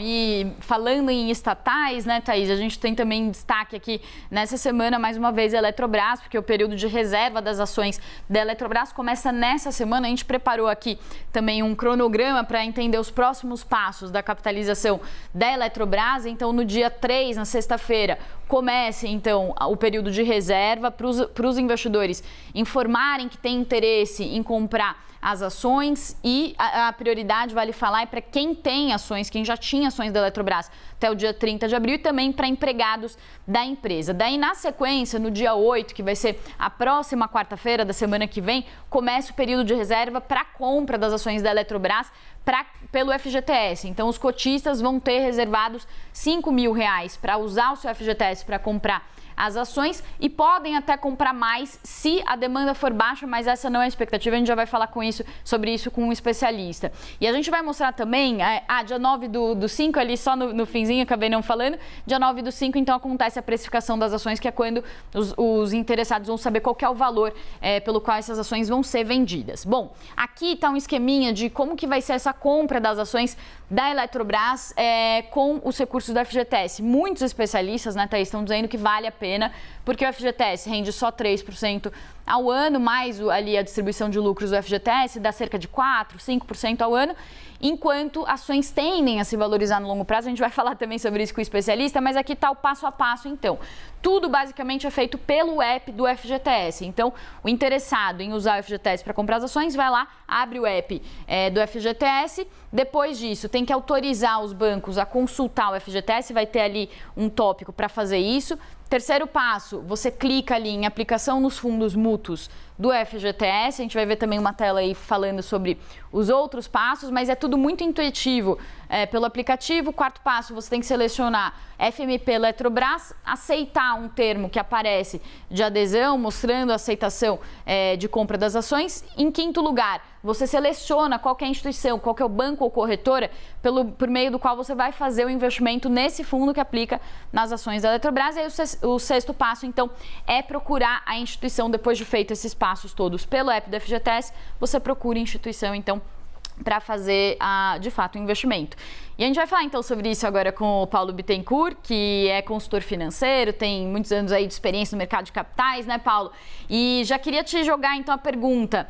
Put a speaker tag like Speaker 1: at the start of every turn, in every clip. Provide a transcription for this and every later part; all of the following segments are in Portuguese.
Speaker 1: E falando em estatais, né, Thaís, a gente tem também destaque aqui nessa semana, mais uma vez, a Eletrobras, porque o período de reserva das ações da Eletrobras começa nessa semana. A gente preparou aqui também um cronograma para entender os próximos passos da capitalização da Eletrobras. Então, no dia 3, na sexta-feira, comece, então, o período de reserva para os investidores informarem que tem interesse em comprar as ações, e a prioridade, vale falar, é para quem tem ações, quem já tinha ações da Eletrobras até o dia 30 de abril, e também para empregados da empresa. Daí, na sequência, no dia 8, que vai ser a próxima quarta-feira da semana que vem, começa o período de reserva para a compra das ações da Eletrobras pelo FGTS. Então, os cotistas vão ter reservados R$5 mil para usar o seu FGTS para comprar as ações, e podem até comprar mais se a demanda for baixa, mas essa não é a expectativa. A gente já vai falar sobre isso com um especialista. E a gente vai mostrar também, dia 9 do 5, ali só no finzinho, acabei não falando, dia 9 do 5, então acontece a precificação das ações, que é quando os interessados vão saber qual que é o valor pelo qual essas ações vão ser vendidas. Bom, aqui está um esqueminha de como que vai ser essa compra das ações da Eletrobras com os recursos do FGTS. Muitos especialistas, né, Thaís, estão dizendo que vale a pena, porque o FGTS rende só 3% ao ano, mais ali a distribuição de lucros do FGTS dá cerca de 4%, 5% ao ano, enquanto ações tendem a se valorizar no longo prazo. A gente vai falar também sobre isso com o especialista, mas aqui está o passo a passo, então. Tudo basicamente é feito pelo app do FGTS. Então, o interessado em usar o FGTS para comprar as ações, vai lá, abre o app do FGTS. Depois disso, tem que autorizar os bancos a consultar o FGTS, vai ter ali um tópico para fazer isso. Terceiro passo, você clica ali em aplicação nos fundos mútuos do FGTS. A gente vai ver também uma tela aí falando sobre os outros passos, mas é tudo muito intuitivo pelo aplicativo. Quarto passo, você tem que selecionar FMP Eletrobras, aceitar um termo que aparece de adesão, mostrando a aceitação de compra das ações. Em quinto lugar, você seleciona qual que é a instituição, qual que é o banco ou corretora por meio do qual você vai fazer o investimento nesse fundo que aplica nas ações da Eletrobras. E aí o sexto passo, então, é procurar a instituição. Depois de feito esses passos todos pelo app do FGTS, você procura a instituição, então, para fazer, de fato, o investimento. E a gente vai falar, então, sobre isso agora com o Paulo Bittencourt, que é consultor financeiro, tem muitos anos aí de experiência no mercado de capitais, né, Paulo? E já queria te jogar, então, a pergunta.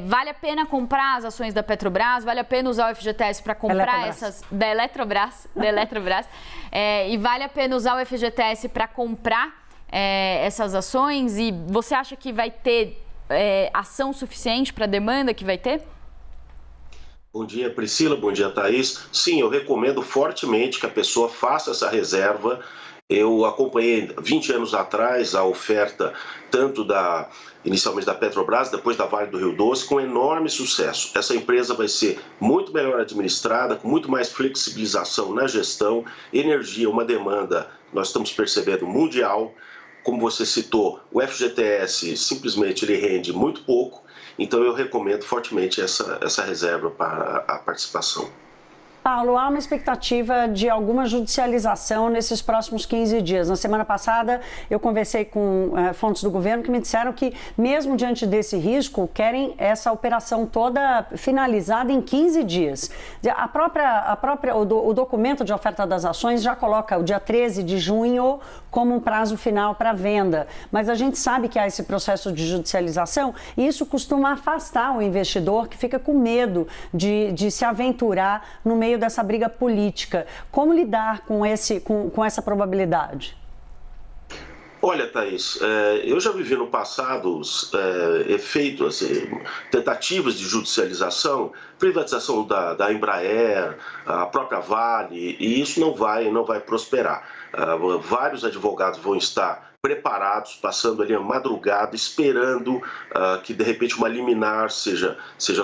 Speaker 1: Vale a pena comprar as ações da Petrobras? Vale a pena usar o FGTS para comprar essas... Da Eletrobras. E vale a pena usar o FGTS para comprar essas ações? E você acha que vai ter ação suficiente para a demanda que vai ter?
Speaker 2: Bom dia, Priscila. Bom dia, Thaís. Sim, eu recomendo fortemente que a pessoa faça essa reserva. Eu acompanhei 20 anos atrás a oferta tanto inicialmente da Petrobras, depois da Vale do Rio Doce, com enorme sucesso. Essa empresa vai ser muito melhor administrada, com muito mais flexibilização na gestão, energia, uma demanda, nós estamos percebendo, mundial. Como você citou, o FGTS simplesmente ele rende muito pouco, então eu recomendo fortemente essa reserva para a participação.
Speaker 3: Paulo, há uma expectativa de alguma judicialização nesses próximos 15 dias. Na semana passada, eu conversei com fontes do governo que me disseram que, mesmo diante desse risco, querem essa operação toda finalizada em 15 dias. O documento de oferta das ações já coloca o dia 13 de junho como um prazo final para venda. Mas a gente sabe que há esse processo de judicialização e isso costuma afastar o investidor, que fica com medo de se aventurar no meio dessa briga política. Como lidar com essa probabilidade?
Speaker 2: Olha, Thaís, eu já vivi no passado efeitos, tentativas de judicialização, privatização da Embraer, a própria Vale, e isso não vai prosperar. Vários advogados vão estar preparados, passando ali a madrugada, esperando que de repente uma liminar seja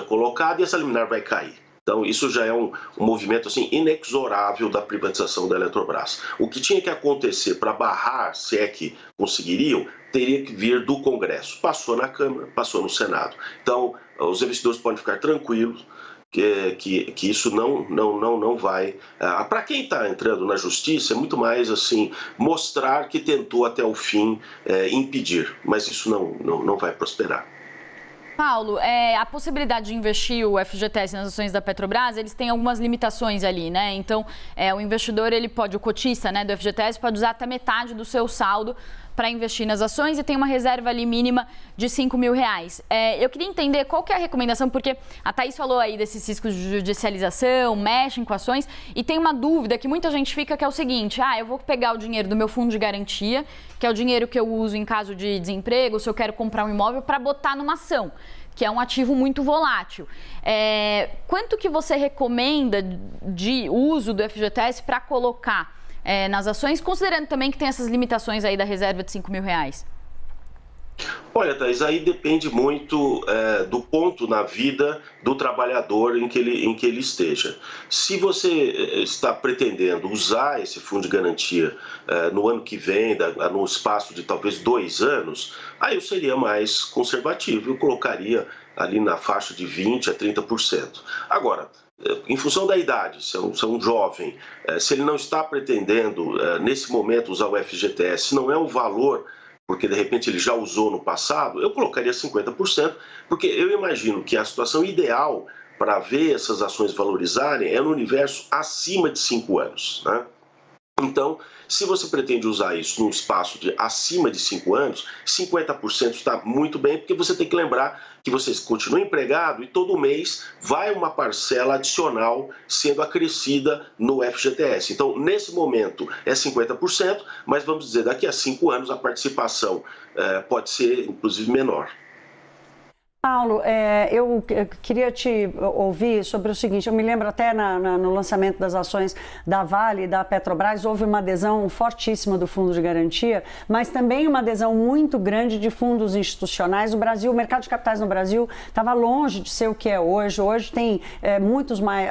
Speaker 2: colocada e essa liminar vai cair. Então, isso já é um movimento assim, inexorável da privatização da Eletrobras. O que tinha que acontecer para barrar, se é que conseguiriam, teria que vir do Congresso. Passou na Câmara, passou no Senado. Então, os investidores podem ficar tranquilos que isso não vai... Para quem está entrando na Justiça, é muito mais assim, mostrar que tentou até o fim impedir, mas isso não vai prosperar.
Speaker 1: Paulo, a possibilidade de investir o FGTS nas ações da Petrobras, eles têm algumas limitações ali, né? Então, o investidor, o cotista, né, do FGTS pode usar até metade do seu saldo para investir nas ações e tem uma reserva ali mínima de R$5.000. Eu queria entender qual que é a recomendação, porque a Thaís falou aí desses riscos de judicialização, mexem com ações, e tem uma dúvida que muita gente fica, que é o seguinte: eu vou pegar o dinheiro do meu fundo de garantia, que é o dinheiro que eu uso em caso de desemprego, se eu quero comprar um imóvel, para botar numa ação, que é um ativo muito volátil. Quanto que você recomenda de uso do FGTS para colocar nas ações, considerando também que tem essas limitações aí da reserva de R$5.000?
Speaker 2: Olha, Thaís, aí depende muito do ponto na vida do trabalhador em que ele esteja. Se você está pretendendo usar esse fundo de garantia no ano que vem, no espaço de talvez 2 anos, aí eu seria mais conservativo, eu colocaria ali na faixa de 20% a 30%. Agora, em função da idade, se é um jovem, se ele não está pretendendo nesse momento usar o FGTS, se não é um valor, porque de repente ele já usou no passado, eu colocaria 50%, porque eu imagino que a situação ideal para ver essas ações valorizarem é no universo acima de 5 anos, né? Então, se você pretende usar isso num espaço de acima de 5 anos, 50% está muito bem, porque você tem que lembrar que você continua empregado e todo mês vai uma parcela adicional sendo acrescida no FGTS. Então, nesse momento é 50%, mas vamos dizer, daqui a 5 anos a participação pode ser, inclusive, menor.
Speaker 3: Paulo, eu queria te ouvir sobre o seguinte. Eu me lembro até no lançamento das ações da Vale e da Petrobras, houve uma adesão fortíssima do fundo de garantia, mas também uma adesão muito grande de fundos institucionais. O mercado de capitais no Brasil estava longe de ser o que é hoje. Hoje tem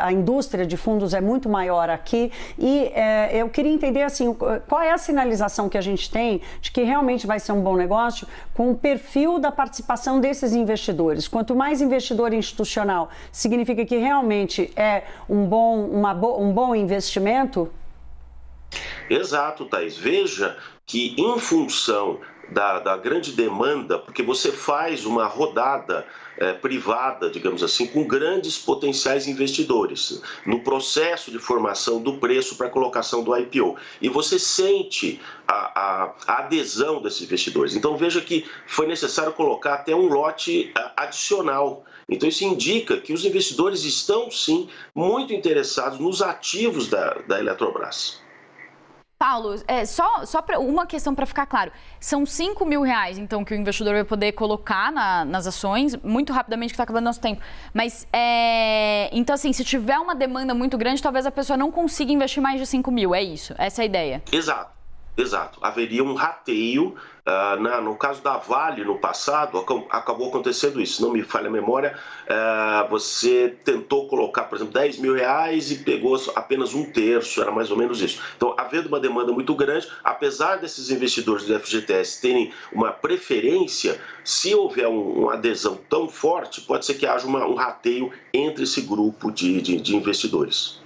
Speaker 3: a indústria de fundos é muito maior aqui, e eu queria entender assim, qual é a sinalização que a gente tem de que realmente vai ser um bom negócio com o perfil da participação desses investidores. Quanto mais investidor institucional, significa que realmente é um bom investimento?
Speaker 2: Exato, Thaís. Veja que em função da grande demanda, porque você faz uma rodada privada, digamos assim, com grandes potenciais investidores no processo de formação do preço para a colocação do IPO. E você sente a adesão desses investidores. Então veja que foi necessário colocar até um lote adicional. Então isso indica que os investidores estão, sim, muito interessados nos ativos da Eletrobras.
Speaker 1: Paulo, só uma questão para ficar claro. São R$5.000, então, que o investidor vai poder colocar nas ações, muito rapidamente, que está acabando nosso tempo. Mas, então, assim, se tiver uma demanda muito grande, talvez a pessoa não consiga investir mais de 5.000, é isso? Essa é a ideia?
Speaker 2: Exato. Haveria um rateio. No caso da Vale, no passado, acabou acontecendo isso. Se não me falha a memória, você tentou colocar, por exemplo, R$10.000 e pegou apenas 1/3, era mais ou menos isso. Então, havendo uma demanda muito grande, apesar desses investidores do FGTS terem uma preferência, se houver uma adesão tão forte, pode ser que haja um rateio entre esse grupo de investidores.